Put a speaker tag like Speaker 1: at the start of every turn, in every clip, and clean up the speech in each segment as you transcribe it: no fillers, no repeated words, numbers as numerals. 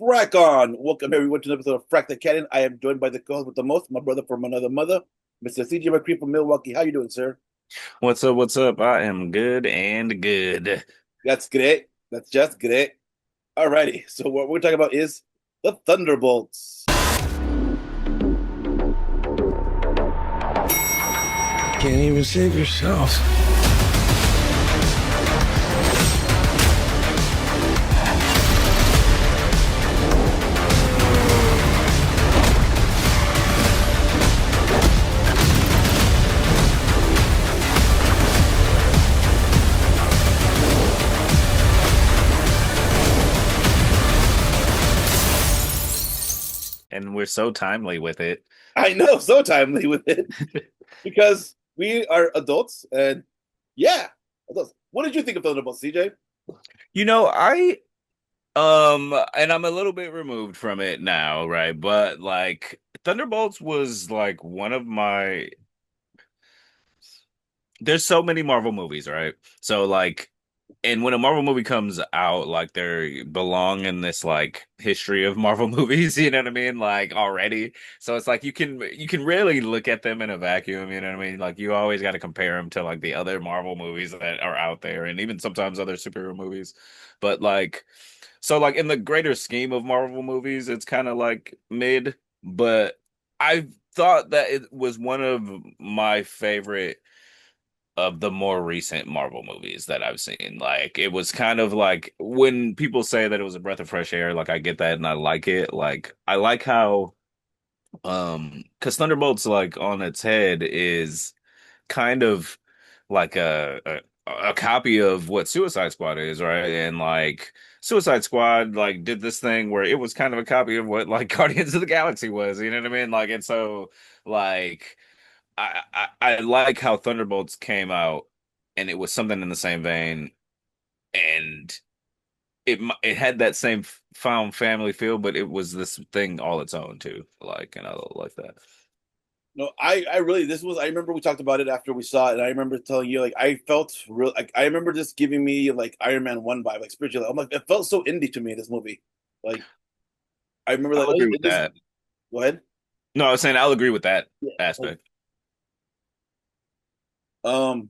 Speaker 1: Frack on. Welcome everyone to an episode of Frack The Canon. I am joined by the co-host with the most, my brother from another mother, Mr. CJ McCree from Milwaukee. How you doing, sir?
Speaker 2: What's up? What's up? I am good and good.
Speaker 1: That's great. That's just great. Alrighty. So what we're talking about is the Thunderbolts.
Speaker 3: Can't even save yourself.
Speaker 2: And we're so timely with it.
Speaker 1: I know, so timely with it because we are adults and yeah, adults. What did you think of Thunderbolts, CJ?
Speaker 2: I and I'm a little bit removed from it now, right? But like Thunderbolts was like one of my there's so many Marvel movies, right? So like and when a Marvel movie comes out, like they belong in this like history of Marvel movies, you know what I mean? Like already. So it's like you can rarely look at them in a vacuum, you know what I mean? Like you always got to compare them to like the other Marvel movies that are out there and even sometimes other superhero movies. But like so like in the greater scheme of Marvel movies, it's kind of like mid, but I thought that it was one of my favorite of the more recent Marvel movies that I've seen. Like it was kind of like when people say that it was a breath of fresh air, like I get that and I like it. Like I like how because Thunderbolts like on its head is kind of like a copy of what Suicide Squad is, right? And like Suicide Squad like did this thing where it was kind of a copy of what like Guardians of the Galaxy was, you know what I mean? Like and so like I like how Thunderbolts came out and it was something in the same vein and it had that same found family feel, but it was this thing all its own too. Like and I like that.
Speaker 1: No, I really this was I remember we talked about it after we saw it, and I remember telling you like I felt real like I remember this giving me like Iron Man 1 vibe, like spiritual. I'm like it felt so indie to me, this movie. Like I remember like
Speaker 2: I'll
Speaker 1: oh
Speaker 2: agree with
Speaker 1: it just
Speaker 2: that.
Speaker 1: go ahead.
Speaker 2: No, I was saying I'll agree with that
Speaker 1: Yeah. Like
Speaker 2: aspect.
Speaker 1: um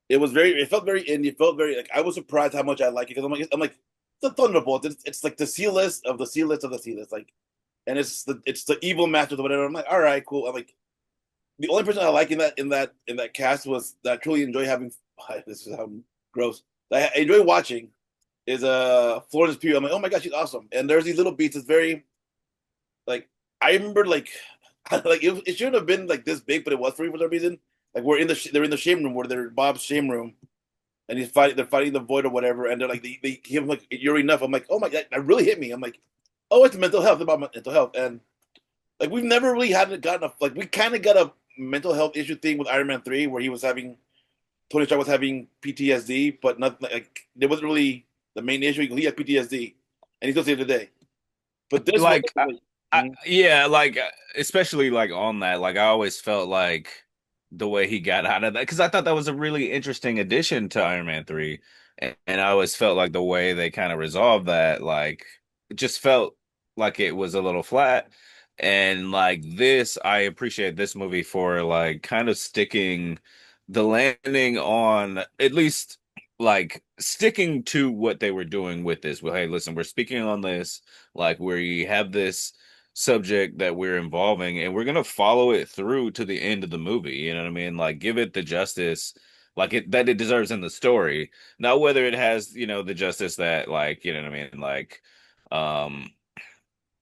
Speaker 1: it was very it felt very indie, it felt very like I was surprised how much I like it because I'm like the Thunderbolt. It's like the C list of the C list of the C list. Like and it's the evil masters or whatever. I'm like, all right, cool. I'm like the only person I like in that cast was that I truly enjoy having this is gross. That I enjoy watching is Florence Pugh. I'm like, oh my god, she's awesome. And there's these little beats. It's very like I remember like like it shouldn't have been like this big, but it was for me for some reason. Like they're in the shame room where they're Bob's shame room, and they're fighting the void or whatever, and they're like they give him like you're enough. I'm like, oh my god, that really hit me. I'm like, oh, it's mental health, about mental health, and like we've never really hadn't gotten a like we kind of got a mental health issue thing with Iron Man 3 where he was having Tony Stark was having PTSD, but not like it wasn't really the main issue. He had PTSD, and he still saved the day. But this one,
Speaker 2: Like
Speaker 1: like,
Speaker 2: yeah, like especially like on that, like I always felt like the way he got out of that because I thought that was a really interesting addition to Iron Man 3. And I always felt like the way they kind of resolved that, like it just felt like it was a little flat. And like this, I appreciate this movie for like kind of sticking the landing on at least like sticking to what they were doing with this. Well, hey, listen, we're speaking on this, like we have this subject that we're involving and we're gonna follow it through to the end of the movie. You know what I mean? Like give it the justice like it that it deserves in the story. Now whether it has, the justice that like, you know what I mean, like um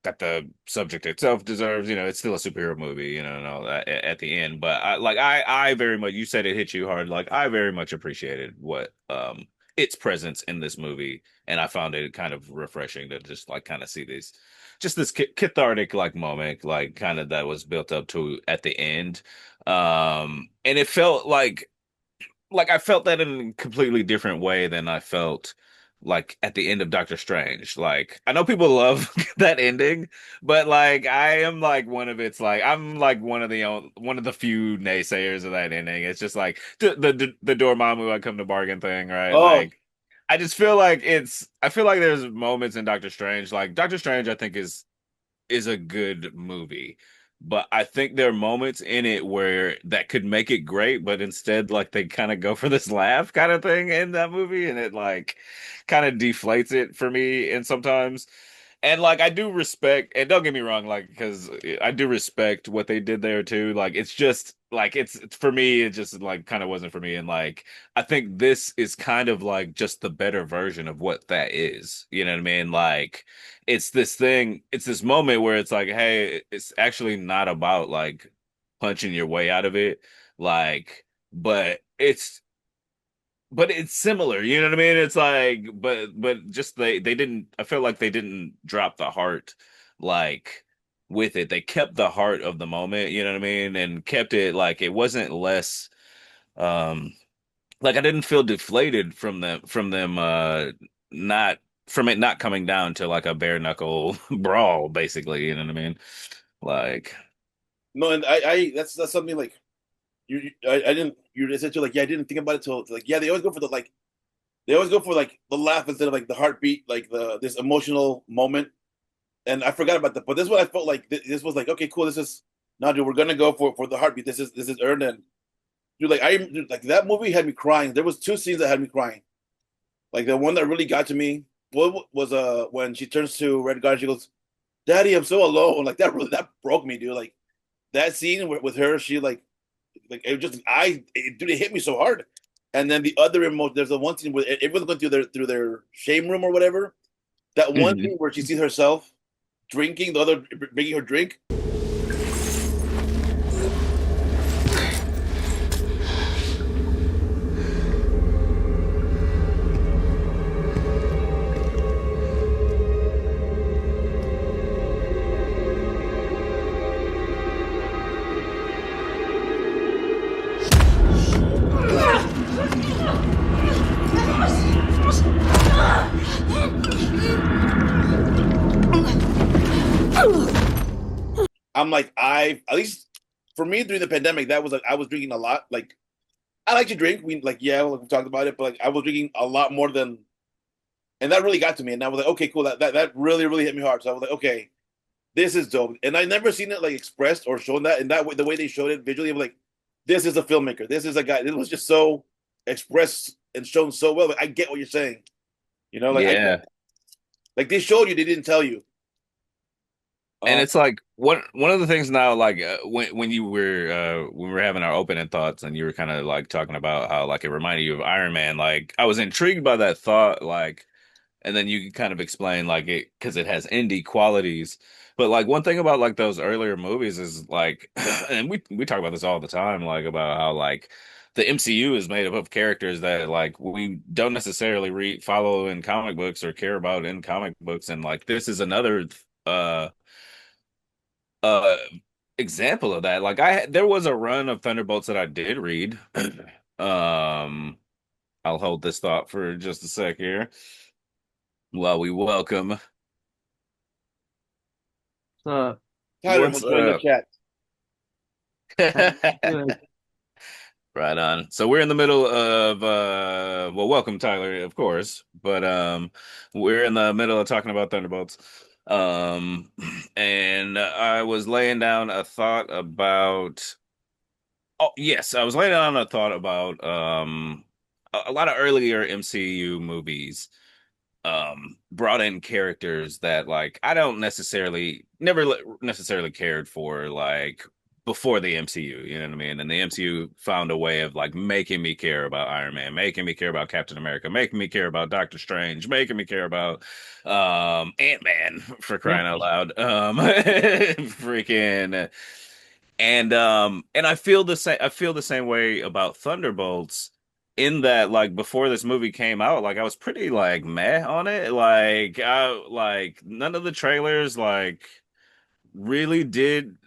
Speaker 2: that the subject itself deserves, it's still a superhero movie, no, at the end. But I very much you said it hit you hard. Like I very much appreciated what its presence in this movie, and I found it kind of refreshing to just like kind of see these just this cathartic like moment like kind of that was built up to at the end. And it felt like I felt that in a completely different way than I felt like at the end of Doctor Strange. Like I know people love that ending, but like I am like one of its like I'm like one of the few naysayers of that ending. It's just like the Dormammu I come to bargain thing, right?
Speaker 1: oh,
Speaker 2: Like I just feel like I feel like there's moments in Doctor Strange, like Doctor Strange, I think is a good movie. But I think there are moments in it where that could make it great, but instead, like they kind of go for this laugh kind of thing in that movie, and it like kind of deflates it for me. And sometimes, and like I do respect, and don't get me wrong, like because I do respect what they did there too. Like it's just like it's for me, it just like kind of wasn't for me. And like I think this is kind of like just the better version of what that is. You know what I mean? Like it's this thing, it's this moment where it's like, hey, it's actually not about like punching your way out of it. Like, but it's similar, you know what I mean? It's like, but just they didn't. I feel like they didn't drop the heart like with it. They kept the heart of the moment, you know what I mean, and kept it like it wasn't less. Um, like I didn't feel deflated from them not from it not coming down to like a bare knuckle brawl, basically. You know what I mean? Like,
Speaker 1: No, and that's something like I didn't. You're essentially like, yeah, I didn't think about it till like, yeah, they always go for the like, they always go for like the laugh instead of like the heartbeat, like the this emotional moment. And I forgot about that. But this is what I felt like. This was like, okay, cool. This is now, dude. We're gonna go for the heartbeat. This is earned. And dude, like dude, like that movie had me crying. There was two scenes that had me crying. Like the one that really got to me was when she turns to Red Guard. She goes, "Daddy, I'm so alone." Like that really that broke me, dude. Like that scene with her, she like it just dude, it hit me so hard. And then the other emotion, there's the one scene where everyone's going through their shame room or whatever. That one
Speaker 2: mhm.
Speaker 1: scene where she sees herself drinking, the other bringing her drink. I'm like, I at least for me during the pandemic, that was like I was drinking a lot. Like I like to drink. We like yeah, we talked about it, but like I was drinking a lot more than, and that really got to me. And I was like, okay, cool. That really hit me hard. So I was like, okay, this is dope. And I never seen it like expressed or shown that in that way. The way they showed it visually, I'm like, this is a filmmaker. This is a guy. This was just so expressed and shown so well. Like I get what you're saying. You know, like I get
Speaker 2: Yeah.
Speaker 1: like they showed you, they didn't tell you.
Speaker 2: And
Speaker 1: Um,
Speaker 2: it's like one of the things now, like when you were when we were having our opening thoughts, and you were kind of like talking about how like it reminded you of Iron Man. Like I was intrigued by that thought, like, and then you kind of explain like it because it has indie qualities. But like one thing about like those earlier movies is like, and we talk about this all the time, like about how like the MCU is made up of characters that like we don't necessarily read follow in comic books or care about in comic books, and like this is another uh uh example of that. Like there was a run of Thunderbolts that I did read. um I'll hold this thought for just a sec here while we welcome
Speaker 4: So,
Speaker 1: Tyler
Speaker 2: what's
Speaker 1: has joined the
Speaker 2: up.
Speaker 1: chat.
Speaker 4: how you doing?
Speaker 2: Right on. So we're in the middle of well, welcome Tyler, of course, but we're in the middle of talking about Thunderbolts. Um and I was laying down a thought about oh yes, I was laying down a thought about a lot of earlier MCU movies brought in characters that like I don't necessarily necessarily cared for like before the MCU, you know what I mean? And the MCU found a way of like making me care about Iron Man, making me care about Captain America, making me care about Doctor Strange, making me care about Ant-Man for
Speaker 4: Yeah,
Speaker 2: crying out loud. Freaking and I feel the same way about Thunderbolts in that like before this movie came out, like I was pretty like meh on it. Like I like none of the trailers like really did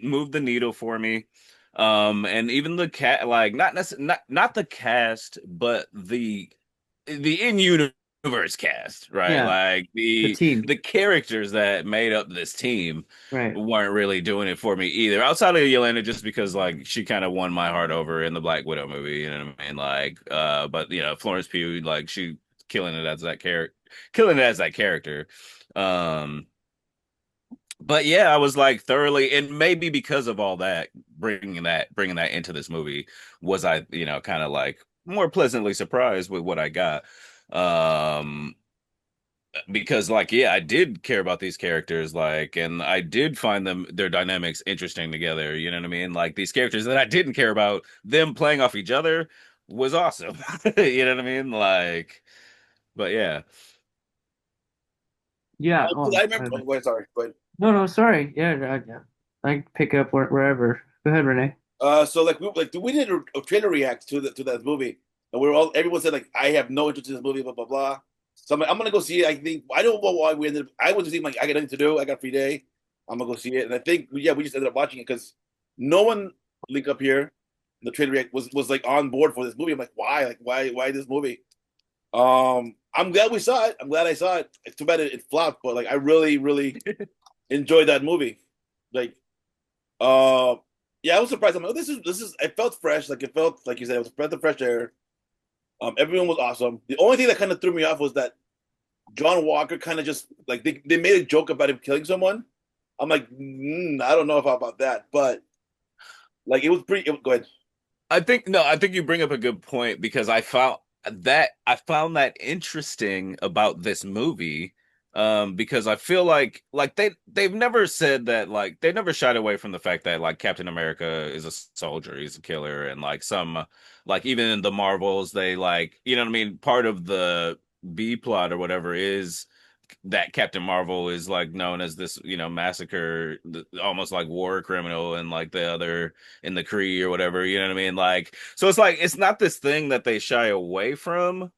Speaker 2: move the needle for me. And even the cat like not the cast, but the in-universe cast, right?
Speaker 4: yeah,
Speaker 2: Like
Speaker 4: the team,
Speaker 2: the characters that made up this team
Speaker 4: right?
Speaker 2: weren't really doing it for me either. Outside of Yelena, just because like she kind of won my heart over in the Black Widow movie, you know what I mean? Like, but you know, Florence Pugh, like she killing it as that character. Um, but yeah, I was like thoroughly, and maybe because of all that, bringing that into this movie, was I, kind of like more pleasantly surprised with what I got. Um, because like, yeah, I did care about these characters, like, and I did find their dynamics interesting together. You know what I mean? Like these characters that I didn't care about, them playing off each other was awesome. You know what I mean? Like, but yeah.
Speaker 4: Yeah.
Speaker 1: 'Cause
Speaker 4: Oh,
Speaker 1: I remember. Oh, wait, sorry, but
Speaker 4: no, no, sorry. Yeah, I pick up wherever. Go ahead, Renee.
Speaker 1: so we did a trailer react to that movie, and everyone said like I have no interest in this movie, blah blah blah. So I'm gonna go see it. I think I don't know why we ended. I was just thinking like I got nothing to do. I got a free day. I'm gonna go see it, and I think yeah, we just ended up watching it because no one link up here, the trailer react was like on board for this movie. I'm like why why this movie? I'm glad we saw it. I'm glad I saw it. It's too bad it flopped, but like I really enjoyed that movie. Like uh, yeah, I was surprised. I'm like, oh, this is. It felt fresh. Like it felt like you said, it was a breath of fresh air. Everyone was awesome. The only thing that kind of threw me off was that John Walker kind of just like they made a joke about him killing someone. I'm like, I don't know about that, but like it was pretty. Go ahead.
Speaker 2: I think no, I think you bring up a good point because I found that interesting about this movie. Because I feel like they've never said that, like they never shied away from the fact that like Captain America is a soldier, he's a killer, and like some like even in the Marvels, they like, you know what I mean, part of the B plot or whatever is that Captain Marvel is like known as this, massacre, almost like war criminal, and like the other in the Kree or whatever, you know what I mean? Like, so it's like it's not this thing that they shy away from,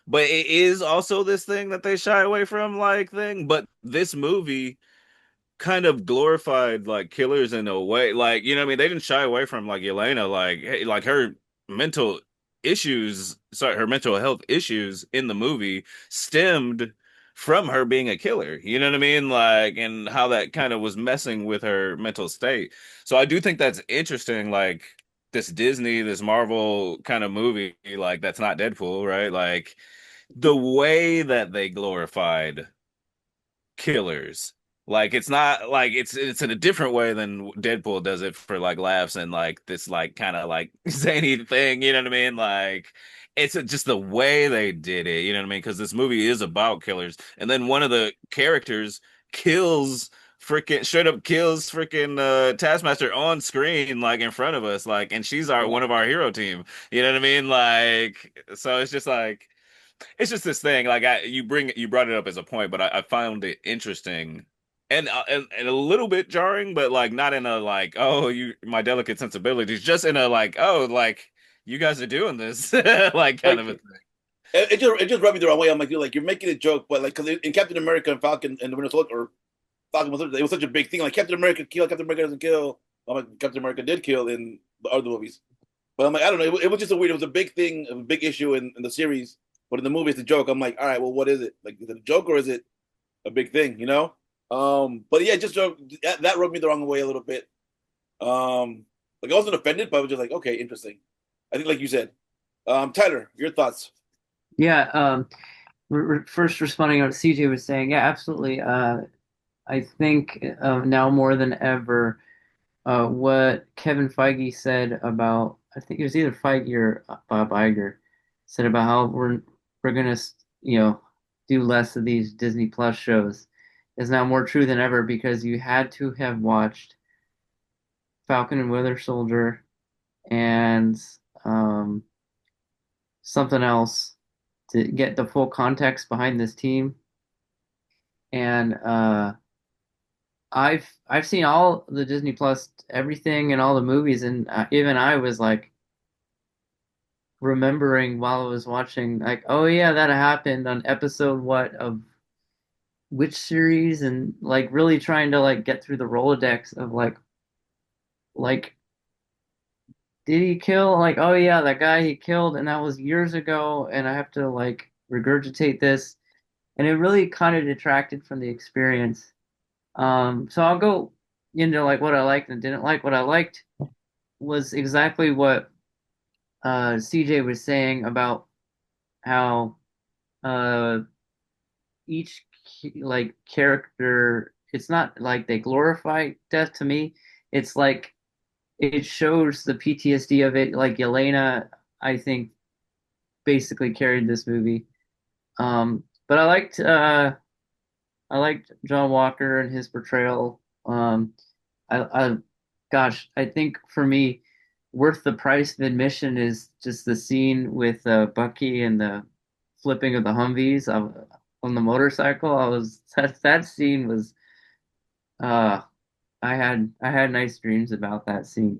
Speaker 2: but it is also this thing that they shy away from, like thing. But this movie kind of glorified like killers in a way, like, you know what I mean? They didn't shy away from like Elena, like hey, like her mental her mental health issues in the movie stemmed from her being a killer. You know what I mean? Like, and how that kind of was messing with her mental state. So I do think that's interesting, like this Marvel kind of movie, like that's not Deadpool, right? Like the way that they glorified killers. Like it's not like it's in a different way than Deadpool does it for like laughs and like this like kind of like zany thing, you know what I mean? Like it's just the way they did it, you know what I mean? Because this movie is about killers, and then one of the characters kills freaking straight up kills freaking Taskmaster on screen, like in front of us, like, and she's our one of our hero team, you know what I mean? Like, so it's just like it's just this thing. Like you brought it up as a point, but I found it interesting and a little bit jarring, but like not in a like, oh, you my delicate sensibilities, just in a like, oh, like you guys are doing this, like kind
Speaker 1: Like
Speaker 2: of a thing.
Speaker 1: it just rubbed me the wrong way. I'm like you're making a joke, but like because in Captain America and Falcon and the Winter Soldier or Falcon it was such a big thing. Like Captain America kill, Captain America doesn't kill. I'm like Captain America did kill in the other movies. But I'm like, I don't know. It was just a weird. It was a big thing, a big issue in the series. But in the movie, it's a joke. I'm like, all right, well, what is it? Like, is it a joke or is it a big thing? You know? But yeah, just that rubbed me the wrong way a little bit. Like I wasn't offended, but I was just like, okay, interesting. I think, like you said, Tyler, your thoughts?
Speaker 4: Yeah. First responding to what CJ was saying. Yeah, absolutely. I think now more than ever, what Kevin Feige said about, I think it was either Feige or Bob Iger, said about how we're gonna, do less of these Disney Plus shows is now more true than ever because you had to have watched Falcon and Winter Soldier and um, something else to get the full context behind this team. And I've seen all the Disney Plus everything and all the movies, and even I was like remembering while I was watching, like, oh yeah, that happened on episode what of which series, and like really trying to like get through the Rolodex of like did he kill, like, oh yeah, that guy he killed and that was years ago, and I have to like regurgitate this, and it really kind of detracted from the experience. So I'll go into like what I liked and didn't like. What I liked was exactly what CJ was saying about how uh each like character, it's not like they glorify death to me. It's like it shows the PTSD of it. Like Yelena, I think basically carried this movie. But I liked John Walker and his portrayal. I gosh, I think for me, worth the price of admission is just the scene with Bucky and the flipping of the Humvees on the motorcycle. That scene was uh I had nice dreams about that scene.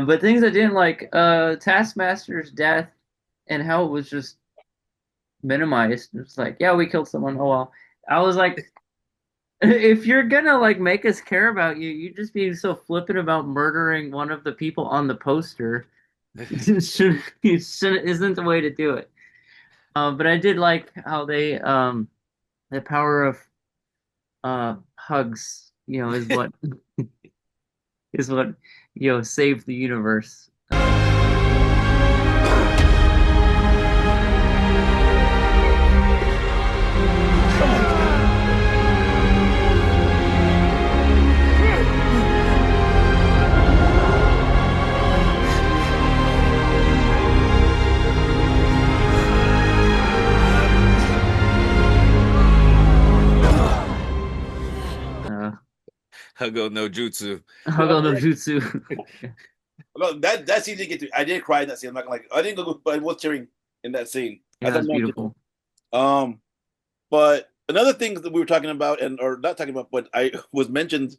Speaker 4: But things I didn't like, Taskmaster's death and how it was just minimized. It's like, yeah, we killed someone. Oh well. I was like, if you're gonna like make us care about you, you just being so flippant about murdering one of the people on the poster isn't the way to do it. But I did like how they the power of hugs, is what saved the universe.
Speaker 2: Hugo no Jutsu.
Speaker 4: Hugo no Jutsu.
Speaker 1: Well, that scene didn't get to. I did cry in that scene. I'm not gonna, like I didn't go, but I was cheering in that scene.
Speaker 4: Yeah, that's beautiful.
Speaker 1: Um, but another thing that we were talking about, and or not talking about, but I was mentioned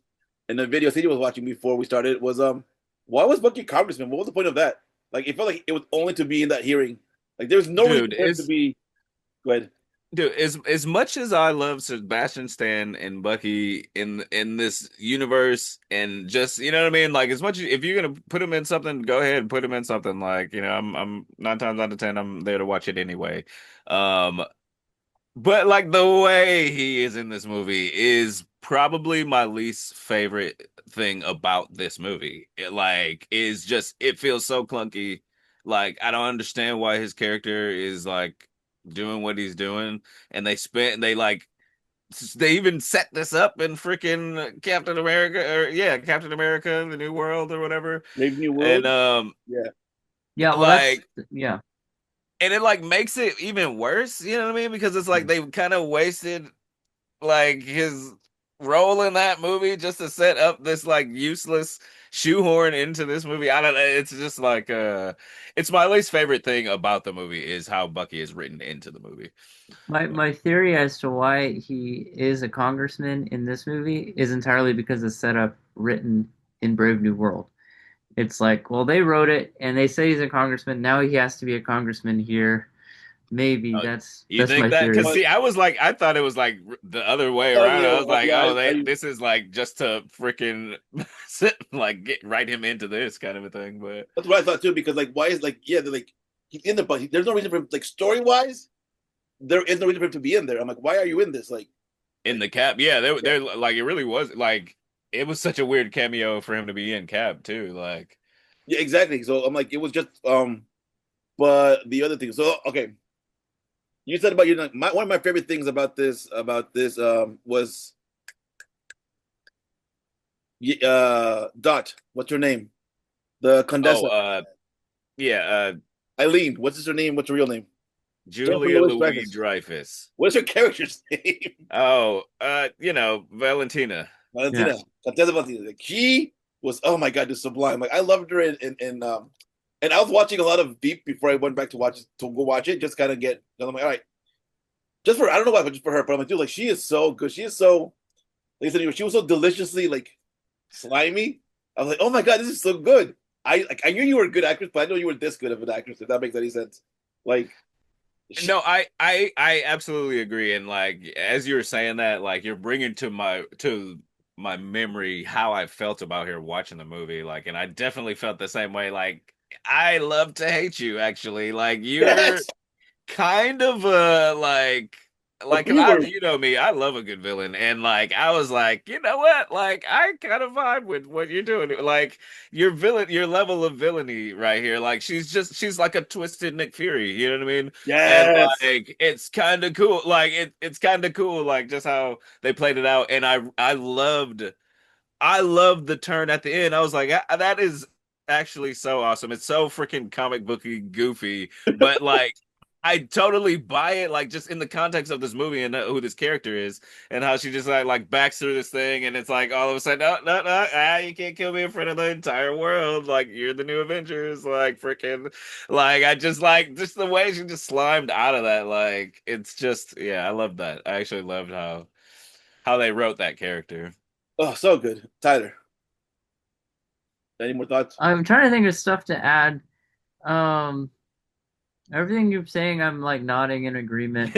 Speaker 1: in the video CD was watching before we started was why was Bucky congressman? What was the point of that? Like it felt like it was only to be in that hearing. Like there's no reason for it to be. Go ahead.
Speaker 2: Dude, as much as I love Sebastian Stan and Bucky in this universe, and just what I mean, like as much as if you're gonna put him in something, go ahead and put him in something. Like I'm 9 times out of 10, I'm there to watch it anyway. Um, but like the way he is in this movie is probably my least favorite thing about this movie. It like is just it feels so clunky. Like I don't understand why his character is like doing what he's doing, and they even set this up in freaking Captain America or yeah, Captain America, the New World or whatever.
Speaker 1: Maybe New
Speaker 2: And
Speaker 1: World. Yeah.
Speaker 4: Yeah, well,
Speaker 2: like
Speaker 4: yeah.
Speaker 2: and it like makes it even worse, you know what I mean? Because it's like they kind of wasted like his role in that movie just to set up this like useless shoehorn into this movie. I don't know. It's just like it's my least favorite thing about the movie is how Bucky is written into the movie.
Speaker 4: My theory as to why he is a congressman in this movie is entirely because it's set up written in Brave New World. It's like, well, they wrote it and they say he's a congressman. Now he has to be a congressman here. Maybe that's
Speaker 2: You think
Speaker 4: my
Speaker 2: that?
Speaker 4: theory.
Speaker 2: Because see, I thought it was like the other way around. I was like, this is like just to freaking write him into this kind of a thing. But
Speaker 1: that's what I thought too. Because like, why is like, yeah, they're like he's in the but there's no reason for him like story wise. There is no reason for him to be in there. I'm like, why are you in this? Like
Speaker 2: in the Cap, yeah, they're like it really was like it was such a weird cameo for him to be in Cap too. Like,
Speaker 1: yeah, exactly. So I'm like, it was just but the other thing. So okay, you said about one of my favorite things about this was Dot. What's her name? The Condessa.
Speaker 2: Yeah,
Speaker 1: Eileen. What's her name? What's her real name?
Speaker 2: Julia Louis Dreyfus.
Speaker 1: What's her character's name?
Speaker 2: Oh, Valentina.
Speaker 1: Valentina. Yes. Valentina. Like, she was, oh my god, just sublime. Like I loved her in and I was watching a lot of Deep before I went back to go watch it. Just kind of get. I'm like, all right, just for I don't know why, but just for her. But I'm like, dude, like she is so good. She is so, like I said, she was so deliciously like slimy. I was like, oh my god, this is so good. I knew you were a good actress, but I know you were this good of an actress. If that makes any sense, like, she,
Speaker 2: No, I absolutely agree. And like as you were saying that, like you're bringing to my memory how I felt about her watching the movie. Like, and I definitely felt the same way. Like, I love to hate you, actually. Like, you're
Speaker 1: yes,
Speaker 2: kind of like 'cause
Speaker 1: we
Speaker 2: I
Speaker 1: were.
Speaker 2: you know me, I love a good villain, and like I was like, you know what, like I kind of vibe with what you're doing, like your level of villainy right here, like she's like a twisted Nick Fury, you know what I mean? And
Speaker 1: Yes.
Speaker 2: like it's kind of cool, like it's kind of cool, like just how they played it out, and I loved the turn at the end. I was like, that is actually so awesome. It's so freaking comic booky goofy, but like I totally buy it, like just in the context of this movie and who this character is, and how she just like backs through this thing, and it's like all of a sudden, no, no, no, you can't kill me in front of the entire world. Like you're the new Avengers, like freaking, like I just like just the way she just slimed out of that. Like it's just, yeah, I love that. I actually loved how they wrote that character.
Speaker 1: Oh, so good, Tyler. Any more thoughts?
Speaker 4: I'm trying to think of stuff to add. Um, Everything you're saying, I'm like nodding in agreement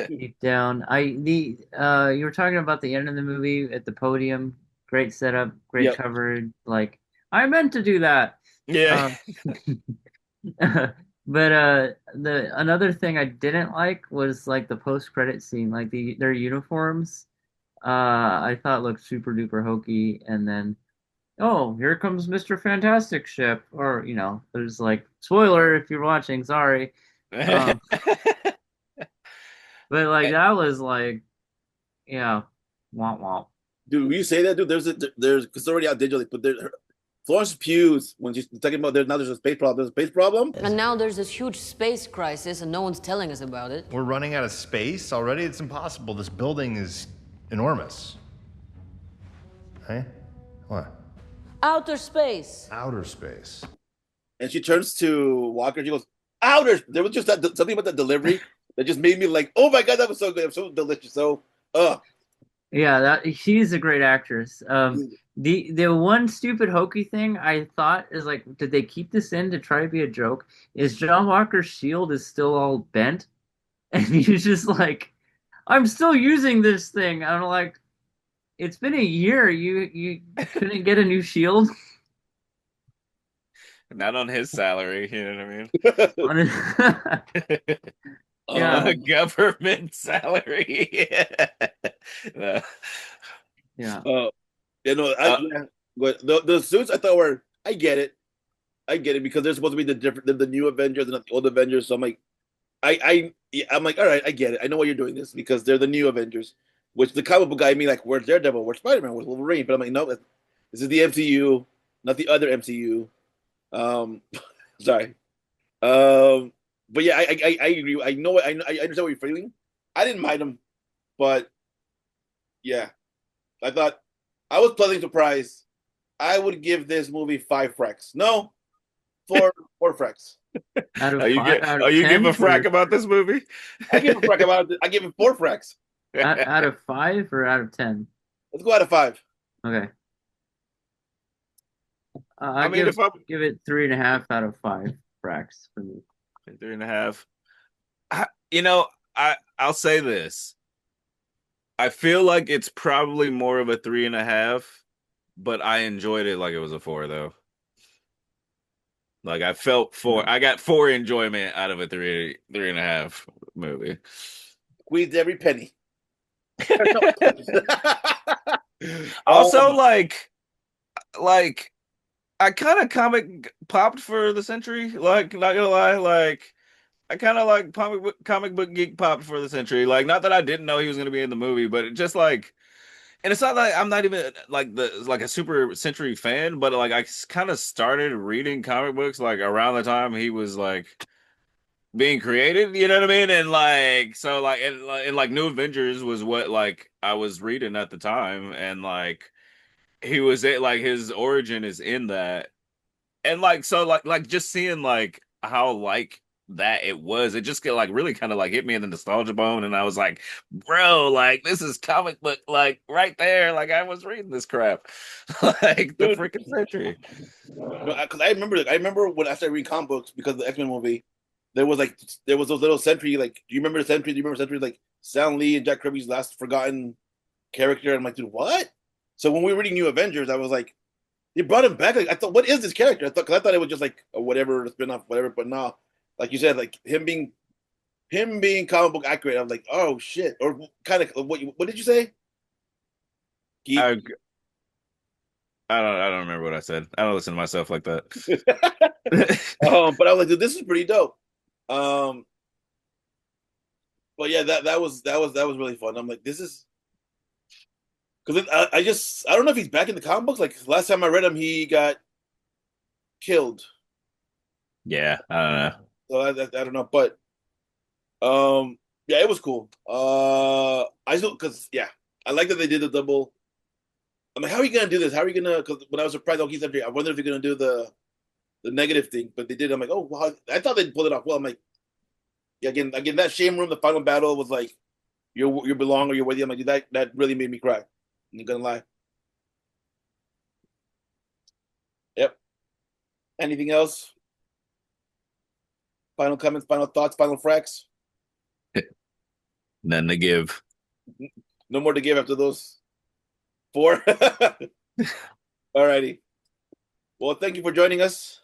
Speaker 4: deep down. You were talking about the end of the movie at the podium. Great setup, great
Speaker 1: Yep.
Speaker 4: coverage. Like I meant to do that.
Speaker 2: Yeah.
Speaker 4: Um, but the another thing I didn't like was like the post credit scene, like their uniforms. I thought looked super duper hokey, and then oh, here comes Mr. Fantastic ship, or there's like spoiler if you're watching, sorry. Um, but like that was like yeah, womp womp.
Speaker 1: Dude, will you say that, dude? There's because it's already out digitally, but Florence Pugh's when she's talking about there's a space problem. There's a space problem.
Speaker 5: And now there's this huge space crisis and no one's telling us about it.
Speaker 6: We're running out of space already? It's impossible. This building is enormous. Hey? What?
Speaker 5: Outer space.
Speaker 6: Outer space.
Speaker 1: And she turns to Walker. And she goes, "Outer." There was just something about that delivery that just made me like, "Oh my god, that was so good. It was so delicious." So,
Speaker 4: Yeah, that she's a great actress. The one stupid hokey thing I thought is like, did they keep this in to try to be a joke? Is John Walker's shield is still all bent, and he's just like, I'm still using this thing. I'm like, it's been a year. You couldn't get a new shield.
Speaker 2: Not on his salary, you know what I mean?
Speaker 4: Yeah.
Speaker 2: A government salary. No.
Speaker 4: Yeah.
Speaker 1: you know,
Speaker 2: Uh,
Speaker 1: yeah. But the suits I thought were, I get it because they're supposed to be the new Avengers and not the old Avengers. So I'm like, I'm like, all right, I get it. I know why you're doing this because they're the new Avengers. Which the comic book guy me like, where's Daredevil? Where's Spider Man? Where's Wolverine? But I'm like, no, this is the MCU, not the other MCU. Um, sorry. Um, but yeah, I agree. I know. I understand what you're feeling. I didn't mind them, but yeah, I thought I was pleasantly surprised. I would give this movie 5 fracks. No, four fracks.
Speaker 4: Out of five, out
Speaker 2: Are
Speaker 4: of
Speaker 2: you give
Speaker 4: 10,
Speaker 2: a frack
Speaker 4: or
Speaker 2: about this movie?
Speaker 1: I give a frack about it. I give it 4 fracks.
Speaker 4: out of 5 or out of 10?
Speaker 1: Let's go out of 5.
Speaker 4: Okay.
Speaker 2: I
Speaker 4: I
Speaker 2: mean, if I'm
Speaker 4: give it 3.5 out of 5 fracks for me.
Speaker 2: 3.5, you know, I'll say this. I feel like it's probably more of a 3.5, but I enjoyed it like it was a 4 though. Like I felt 4. I got 4 enjoyment out of a 3.5 movie.
Speaker 1: Squeezed every penny.
Speaker 2: Also, like I kind of comic popped for the century. Like, not gonna lie, like I kind of like comic book geek popped for the century. Like, not that I didn't know he was gonna be in the movie, but it just like, and it's not like I'm not even like a super century fan, but like I kind of started reading comic books like around the time he was like being created. You know what I mean? And like, so like, and like New Avengers was what like I was reading at the time, and like he was it like his origin is in that, and like so like just seeing like how like that it was. It just like really kind of like hit me in the nostalgia bone, and I was like, bro, like this is comic book, like right there. Like I was reading this crap, like the
Speaker 1: Dude.
Speaker 2: freaking century.
Speaker 1: No, because I remember when I started reading comic books because of the X-Men movie, there was those little Sentry, like, do you remember the Sentry? Do you remember Sentry, like Stan Lee and Jack Kirby's last forgotten character? I'm like, dude, what? So when we were reading New Avengers, I was like, you brought him back. Like, I thought, what is this character? Because I thought it was just like a whatever spin-off, whatever. But no, like you said, like him being comic book accurate. I'm like, oh shit, or kind of what did you say?
Speaker 2: I,
Speaker 1: Geek.
Speaker 2: I don't remember what I said. I don't listen to myself like that.
Speaker 1: But I was like, dude, this is pretty dope. Um, but yeah, that was really fun. I'm like, this is because I don't know if he's back in the comic books. Like last time I read him, he got killed.
Speaker 2: Yeah, I don't know.
Speaker 1: So I don't know, but yeah, it was cool. I still because yeah, I like that they did the double. I'm like, how are you gonna do this? How are you gonna? Because when I was surprised, okay, I wonder if you're gonna do the negative thing, but they did. I'm like, oh, wow. I thought they'd pull it off. Well, I'm like, yeah, again, that shame room, the final battle was like, you belong or you're worthy. I'm like, dude, that really made me cry. I'm not gonna lie. Yep. Anything else? Final comments, final thoughts, final fracks.
Speaker 2: Nothing to give.
Speaker 1: No more to give after those four. Alrighty. Well, thank you for joining us.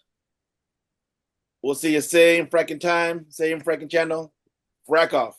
Speaker 1: We'll see you same fracking time, same fracking channel. Frack off.